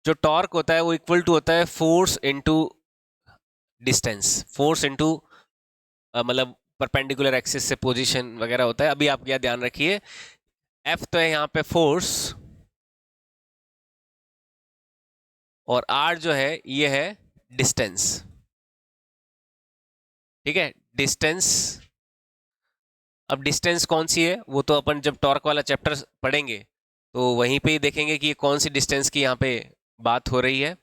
जो टॉर्क होता है वो इक्वल टू होता है force into distance, force into मतलब परपेंडिकुलर एक्सिस से पोजीशन वगैरह होता है। अभी आप क्या ध्यान रखिए, एफ तो है यहाँ पे फोर्स, और आर जो है ये है डिस्टेंस। ठीक है। डिस्टेंस, अब डिस्टेंस कौन सी है वो तो अपन जब टॉर्क वाला चैप्टर पढ़ेंगे तो वहीं पे ही देखेंगे कि ये कौन सी डिस्टेंस की यहाँ पे बात हो रही है।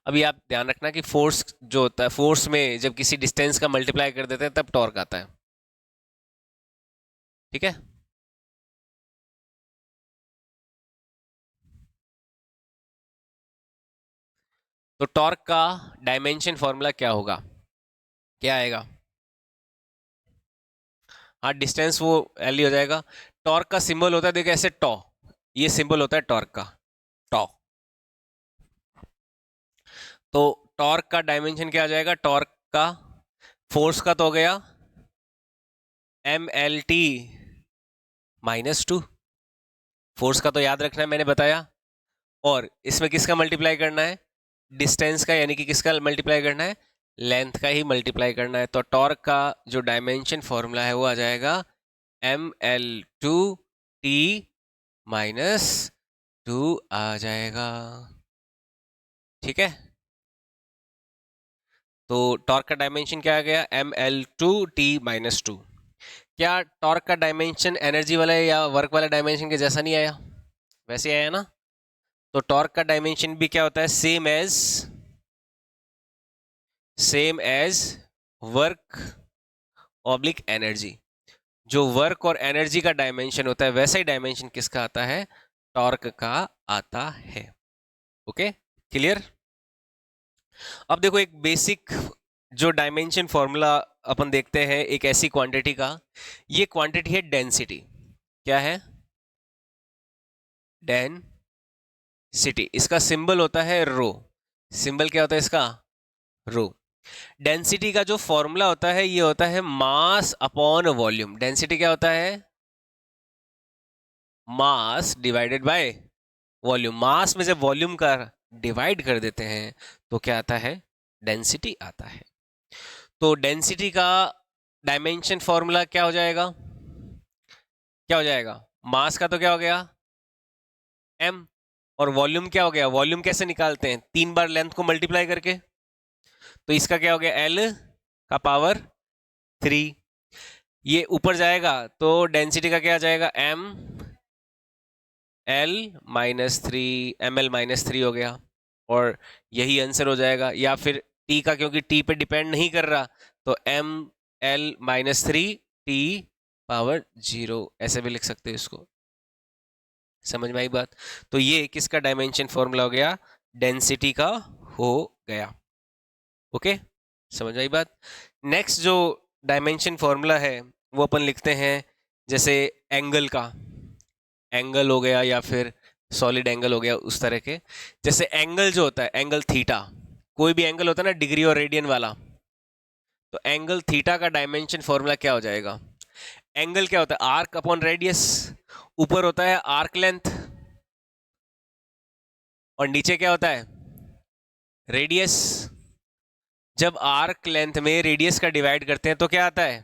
अभी आप ध्यान रखना कि फोर्स जो होता है, फोर्स में जब किसी डिस्टेंस का मल्टीप्लाई कर देते हैं तब टॉर्क आता है। ठीक है। तो टॉर्क का डायमेंशन फॉर्मूला क्या होगा, क्या आएगा, हाँ डिस्टेंस वो एल ही हो जाएगा। टॉर्क का सिंबल होता है देखो ऐसे टॉ, ये सिंबल होता है टॉर्क का, टॉ। तो टॉर्क का डायमेंशन क्या आ जाएगा, टॉर्क का, फोर्स का तो हो गया MLT-2, फोर्स का तो याद रखना है मैंने बताया, और इसमें किसका मल्टीप्लाई करना है, डिस्टेंस का, यानी कि किसका मल्टीप्लाई करना है, लेंथ का ही मल्टीप्लाई करना है। तो टॉर्क का जो डायमेंशन फॉर्मूला है वो आ जाएगा ML2T-2 आ जाएगा। ठीक है। तो टॉर्क का डायमेंशन क्या आ गया, ML2T-2। क्या टॉर्क का डायमेंशन एनर्जी वाला या वर्क वाला डायमेंशन के जैसा नहीं आया, वैसे आया ना। तो टॉर्क का डायमेंशन भी क्या होता है, same as work oblique energy. जो वर्क और एनर्जी का डायमेंशन होता है वैसा ही डायमेंशन किसका आता है, टॉर्क का आता है। Okay, clear. अब देखो एक बेसिक जो डायमेंशन फॉर्मूला अपन देखते हैं एक ऐसी क्वांटिटी का, ये क्वांटिटी है डेंसिटी। क्या है, डेंसिटी। इसका सिंबल होता है रो। सिंबल क्या होता है इसका, रो। डेंसिटी का जो फॉर्मूला होता है ये होता है मास अपॉन वॉल्यूम। डेंसिटी क्या होता है, मास डिवाइडेड बाय वॉल्यूम। मास में जब वॉल्यूम का डिवाइड कर देते हैं तो क्या आता है, डेंसिटी आता है। तो डेंसिटी का डायमेंशन फॉर्मूला क्या हो जाएगा, क्या हो जाएगा, मास का तो क्या हो गया m, और वॉल्यूम क्या हो गया, वॉल्यूम कैसे निकालते हैं, 3 बार लेंथ को मल्टीप्लाई करके। तो इसका क्या हो गया, l का पावर 3। ये ऊपर जाएगा तो डेंसिटी का क्या आ जाएगा, ML-3 हो गया, और यही आंसर हो जाएगा। या फिर t का, क्योंकि t पे डिपेंड नहीं कर रहा, तो ML-3 t पावर 0, ऐसे भी लिख सकते हो इसको। समझ में आई बात? तो ये किसका डायमेंशन फॉर्मूला हो गया? डेंसिटी का हो गया। ओके, समझ में आई बात? नेक्स्ट जो डायमेंशन फॉर्मूला है वो अपन लिखते हैं जैसे एंगल का, एंगल हो गया या फिर सॉलिड एंगल हो गया, उस तरह के। जैसे एंगल जो होता है, एंगल थीटा, कोई भी एंगल होता है ना डिग्री और रेडियन वाला, तो एंगल थीटा का डायमेंशन फॉर्मूला क्या हो जाएगा? एंगल क्या होता है? Arc upon radius. ऊपर होता है आर्क लेंथ और नीचे क्या होता है? रेडियस। जब आर्क लेंथ में रेडियस का डिवाइड करते हैं तो क्या आता है?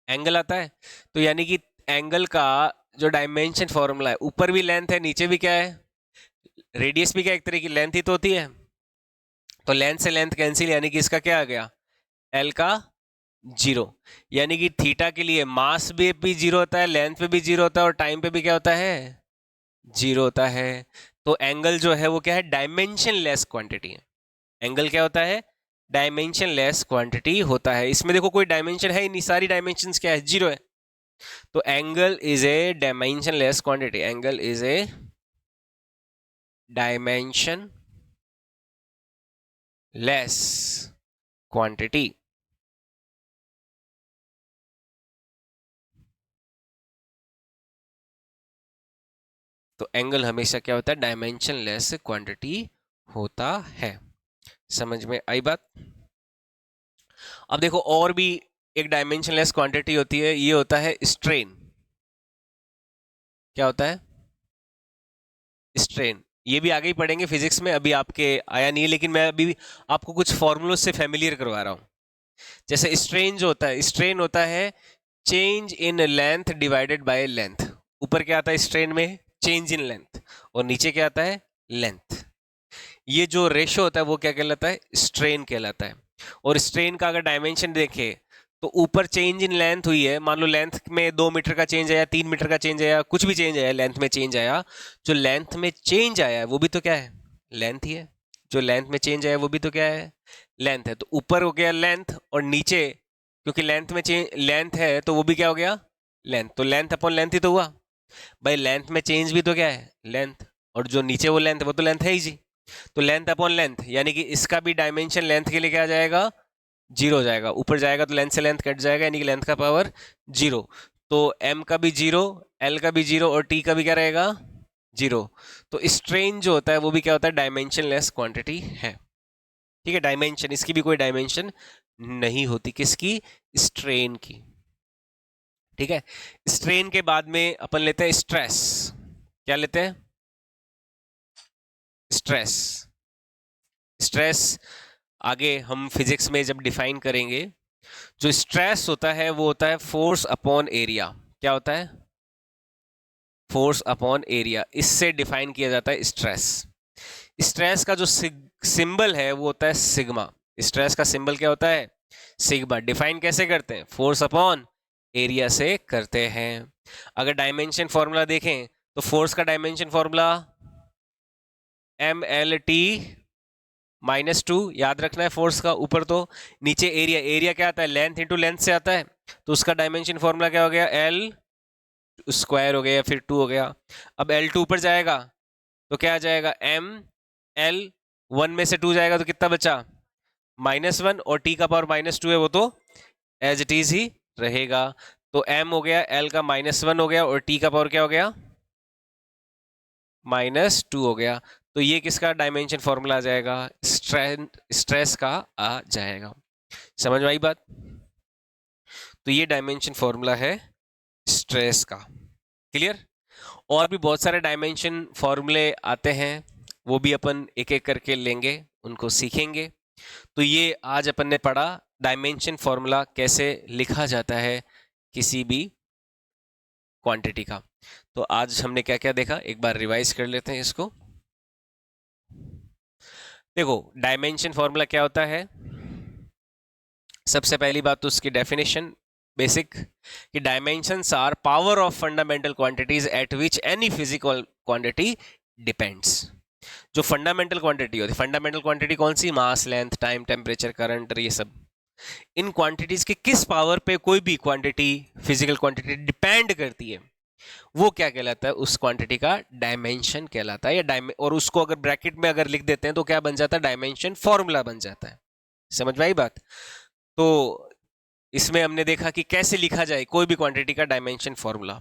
एंगल आता है। तो यानी कि एंगल का जो डायमेंशन फॉर्मूला है, ऊपर भी लेंथ है, नीचे भी क्या है? रेडियस भी क्या एक तरह की लेंथ ही तो होती है। तो लेंथ से लेंथ कैंसिल, यानी कि इसका क्या आ गया? एल का 0। यानी कि थीटा के लिए मास भी 0 होता है, लेंथ पे भी 0 होता है और टाइम पे भी क्या होता है? 0 होता है। तो एंगल जो है वो क्या है? डायमेंशन लेस क्वांटिटी है। एंगल क्या होता है? डायमेंशन लेस क्वांटिटी होता है। इसमें देखो कोई डायमेंशन है ही नहीं, सारी डायमेंशंस क्या है? 0 है। तो angle is a dimension less quantity. Angle is a dimension less quantity. तो एंगल हमेशा क्या होता है? डायमेंशन लेस क्वांटिटी होता है। समझ में आई बात? अब देखो और भी एक डायमेंशन लेस क्वांटिटी होती है, ये होता है स्ट्रेन। क्या होता है? स्ट्रेन। ये भी आगे ही पढ़ेंगे फिजिक्स में, अभी आपके आया नहीं है, लेकिन मैं अभी भी आपको कुछ फॉर्मूलों से फेमिलियर करवा रहा हूं। जैसे स्ट्रेन जो होता है, स्ट्रेन होता है change in length divided by length. ऊपर क्या आता है स्ट्रेन में? Change in length. और नीचे क्या आता है? लेंथ। ये जो रेशो होता है वो क्या कहलाता है? स्ट्रेन कहलाता है। और स्ट्रेन का अगर डायमेंशन देखें तो ऊपर चेंज इन लेंथ हुई है, मान लो लेंथ में 2 मीटर का चेंज आया, 3 मीटर का चेंज आया, कुछ भी चेंज आया, लेंथ में चेंज आया। जो लेंथ में चेंज आया है वो भी तो क्या है? लेंथ ही है। जो लेंथ में चेंज आया वो भी तो क्या है? लेंथ है। तो ऊपर हो गया लेंथ और नीचे, क्योंकि लेंथ में चेंज लेंथ है तो वो भी क्या हो गया? लेंथ। तो लेंथ अपॉन लेंथ ही तो हुआ भाई। लेंथ में चेंज भी तो क्या है? लेंथ। और जो नीचे वो लेंथ वो तो लेंथ है ही जी। तो लेंथ अपॉन लेंथ, यानी कि इसका भी डायमेंशन लेंथ के लिए क्या आ जाएगा? 0 हो जाएगा। ऊपर जाएगा तो लेंथ से लेंथ कट जाएगा, यानी कि लेंथ का पावर 0। तो m का भी 0, l का भी 0 और t का भी क्या रहेगा? 0। तो स्ट्रेन जो होता है वो भी क्या होता है? डायमेंशन लेस क्वांटिटी है। ठीक है, डायमेंशन, इसकी भी कोई डायमेंशन नहीं होती। किसकी? स्ट्रेन की। ठीक है। स्ट्रेन के बाद में अपन लेते हैं स्ट्रेस। क्या लेते हैं? स्ट्रेस। स्ट्रेस आगे हम फिजिक्स में जब डिफाइन करेंगे, जो स्ट्रेस होता है वो होता है फोर्स अपॉन एरिया। क्या होता है? Force upon area. इससे डिफाइन किया जाता है स्ट्रेस। स्ट्रेस का जो सिंबल है वो होता है सिग्मा। स्ट्रेस का सिंबल क्या होता है? सिग्मा। डिफाइन कैसे करते हैं? फोर्स अपॉन एरिया से करते हैं। अगर डायमेंशन फॉर्मूला देखें तो फोर्स का डायमेंशन फॉर्मूला mlt -2, याद रखना है फोर्स का। ऊपर तो नीचे एरिया, एरिया क्या आता है? लेंथ इंटू लेंथ से आता है। तो उसका डायमेंशन फॉर्मूला क्या हो गया? एल स्क्वायर हो गया या फिर 2 हो गया। अब L2 ऊपर जाएगा तो क्या आ जाएगा? m l, 1 में से 2 जाएगा तो कितना बचा? -1। और t का पावर -2 है वो तो एज इट इज ही रहेगा। तो m हो गया, l का -1 हो गया और t का पावर क्या हो गया? -2 हो गया। तो ये किसका डायमेंशन फॉर्मूला आ जाएगा? स्ट्रेस का आ जाएगा। समझ में आई बात? तो ये डायमेंशन फॉर्मूला है स्ट्रेस का। क्लियर? और भी बहुत सारे डायमेंशन फॉर्मूले आते हैं, वो भी अपन एक एक करके लेंगे, उनको सीखेंगे। तो ये आज अपन ने पढ़ा डायमेंशन फॉर्मूला कैसे लिखा जाता है किसी भी क्वांटिटी का। तो आज हमने क्या क्या देखा, एक बार रिवाइज कर लेते हैं इसको। देखो डायमेंशन फॉर्मूला क्या होता है, सबसे पहली बात तो उसकी डेफिनेशन बेसिक, कि dimensions are power of fundamental quantities at which any physical quantity depends. जो फंडामेंटल क्वांटिटी होती है, फंडामेंटल क्वांटिटी कौन सी? Mass, length, time, temperature, current, ये सब। इन क्वांटिटीज के किस पावर पे कोई भी क्वांटिटी, फिजिकल क्वांटिटी डिपेंड करती है, वो क्या कहलाता है, उस क्वांटिटी का डायमेंशन कहलाता है, या और उसको अगर ब्रैकेट में अगर लिख देते हैं तो क्या बन जाता है, डायमेंशन फॉर्मूला बन जाता है। समझ में आई बात? तो इसमें हमने देखा कि कैसे लिखा जाए कोई भी क्वांटिटी का डायमेंशन फॉर्मूला।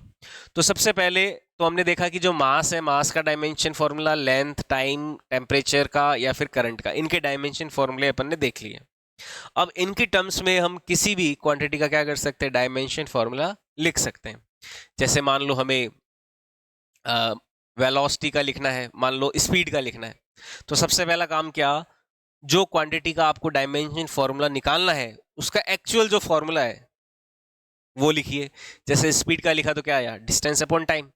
तो सबसे पहले तो हमने देखा कि जो मास है, मास का dimension formula length, time, temperature का या फिर करंट का, इनके डायमेंशन फॉर्मूले अपन ने देख लिए। अब इनकी टर्म्स में हम किसी भी क्वांटिटी का क्या कर सकते हैं, डायमेंशन फॉर्मूला लिख सकते हैं। जैसे मान लो हमें वेलोसिटी का लिखना है, मान लो स्पीड का लिखना है, तो सबसे पहला काम क्या, जो क्वांटिटी का आपको डायमेंशन फॉर्मूला निकालना है उसका एक्चुअल जो फॉर्मूला है वो लिखिए। जैसे स्पीड का लिखा तो क्या आया, डिस्टेंस अपॉन टाइम।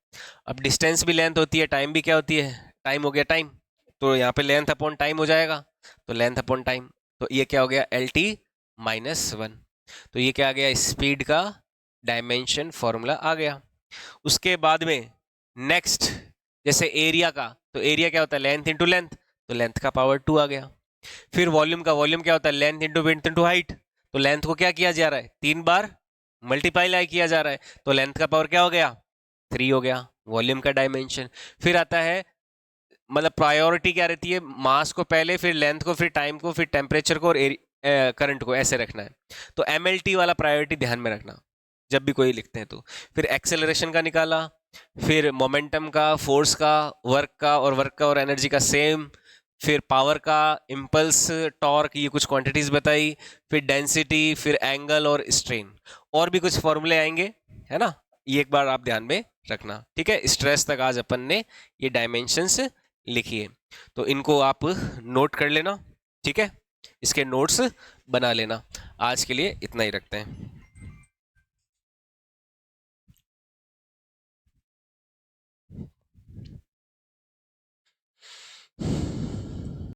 अब डिस्टेंस भी लेंथ होती है, टाइम भी क्या होती है, टाइम हो गया टाइम, तो यहाँ पे लेंथ अपॉन टाइम हो जाएगा, तो लेंथ अपॉन टाइम, तो ये क्या हो गया, एल टी माइनस वन। तो ये क्या आ गया, स्पीड का डायमेंशन फॉर्मूला आ गया। उसके बाद में नेक्स्ट, जैसे एरिया का, तो एरिया क्या होता है, लेंथ इंटू लेंथ, तो लेंथ का पावर 2 आ गया। फिर वॉल्यूम का, वॉल्यूम क्या होता है, length into width into height, तो लेंथ को क्या किया जा रहा है, 3 बार मल्टीप्लाई किया जा रहा है, तो लेंथ का पावर क्या हो गया, 3 हो गया, वॉल्यूम का डायमेंशन। फिर आता है, मतलब प्रायोरिटी क्या रहती है, मास को पहले, फिर लेंथ को, फिर टाइम को, फिर टेम्परेचर को और करंट को, ऐसे रखना है। तो एमएलटी वाला प्रायोरिटी ध्यान में रखना जब भी कोई लिखते हैं तो। फिर एक्सेलरेशन का निकाला, फिर मोमेंटम का, फोर्स का, वर्क का और एनर्जी का सेम, फिर पावर का, इम्पल्स, टॉर्क, ये कुछ क्वांटिटीज बताई, फिर डेंसिटी, फिर एंगल और स्ट्रेन, और भी कुछ फॉर्मूले आएंगे, है ना, ये एक बार आप ध्यान में रखना, ठीक है। स्ट्रेस तक आज अपन ने ये डायमेंशंस लिखिए, तो इनको आप नोट कर लेना, ठीक है, इसके नोट्स बना लेना। आज के लिए इतना ही रखते हैं।